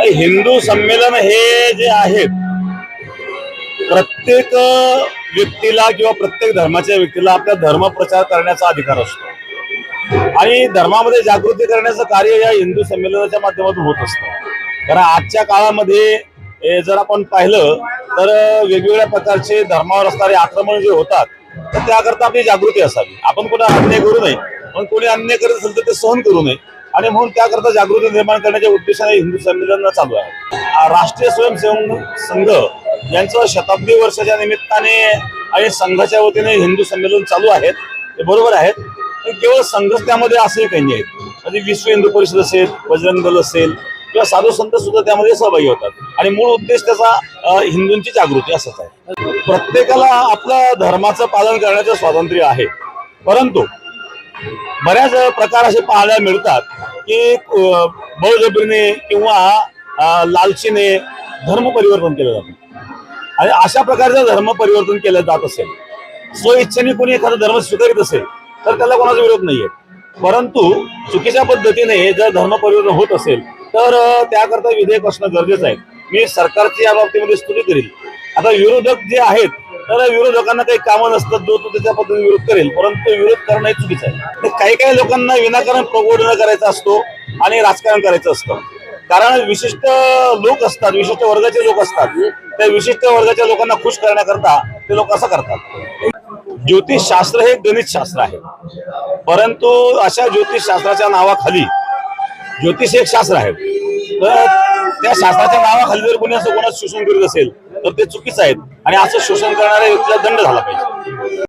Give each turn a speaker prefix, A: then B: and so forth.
A: हिंदू संमेलन हे जे आहेत, प्रत्येक व्यक्तीला किंवा प्रत्येक धर्माच्या व्यक्तीला आपला धर्म प्रचार करण्याचा अधिकार असतो आणि धर्मामध्ये जागृती करण्याचं कार्य या हिंदू संमेलनाच्या माध्यमातून होत असतं। कारण आजच्या काळामध्ये जर आपण पाहिलं तर वेगवेगळ्या प्रकारचे धर्मावर असणारे आक्रमण जे होतात, तर त्याकरता आपली जागृती असावी। आपण कोणा अन्याय करू नये, पण कोणी अन्याय करत असेल तर ते सहन करू नये आणि म्हणून त्याकरता जागृती निर्माण करण्याच्या उद्देशाने हिंदू संमेलन चालू आहे। राष्ट्रीय स्वयंसेवक संघ यांचं शताब्दी वर्षाच्या निमित्ताने आणि संघाच्या वतीने हिंदू संमेलन चालू आहेत, ते बरोबर आहेत। पण केवळ संघच त्यामध्ये असंही काही नाही, म्हणजे विश्व हिंदू परिषद असेल, बजरंग दल असेल किंवा साधू संत सुद्धा त्यामध्ये सहभागी होतात आणि मूळ उद्देश त्याचा हिंदूंची जागृती असाच आहे। प्रत्येकाला आपल्या धर्माचं पालन करण्याचं स्वातंत्र्य आहे, परंतु बऱ्याच प्रकार असे पाहायला मिळतात की बळजबरीने किंवा लालचीने धर्म परिवर्तन केलं जातं आणि अशा प्रकारचं धर्म परिवर्तन केलं जात असेल, स्वइच्छेने कोणी एखादा धर्म स्वीकारित असेल तर त्याला कोणाचा विरोध नाहीये, परंतु चुकीच्या पद्धतीने जर धर्म परिवर्तन होत असेल तर त्याकरता विधेयक असणं गरजेचं आहे। मी सरकारची या बाबतीमध्ये स्तुती करेल। आता विरोधक जे आहेत, तर विरोधकांना काही कामं नसतात, जो तो त्याच्या पद्धतीने विरोध करेल, परंतु विरोध करणं हे चुकीचं आहे। काही काही लोकांना विनाकारण प्रबोधन करायचं असतो आणि राजकारण करायचं असतं, कारण विशिष्ट लोक असतात, विशिष्ट वर्गाचे लोक असतात, त्या विशिष्ट वर्गाच्या लोकांना खुश करण्याकरता ते लोक असं करतात। ज्योतिषशास्त्र हे गणित शास्त्र आहे, परंतु अशा ज्योतिषशास्त्राच्या नावाखाली ज्योतिष एक शास्त्र आहे, तर त्या शास्त्राच्या नावाखाली जर कोणी असं कोणाचं शोषण करीत असेल तर ते चुकीचं आहे आणि असं शोषण करणाऱ्या व्यक्तीला दंड झाला पाहिजे।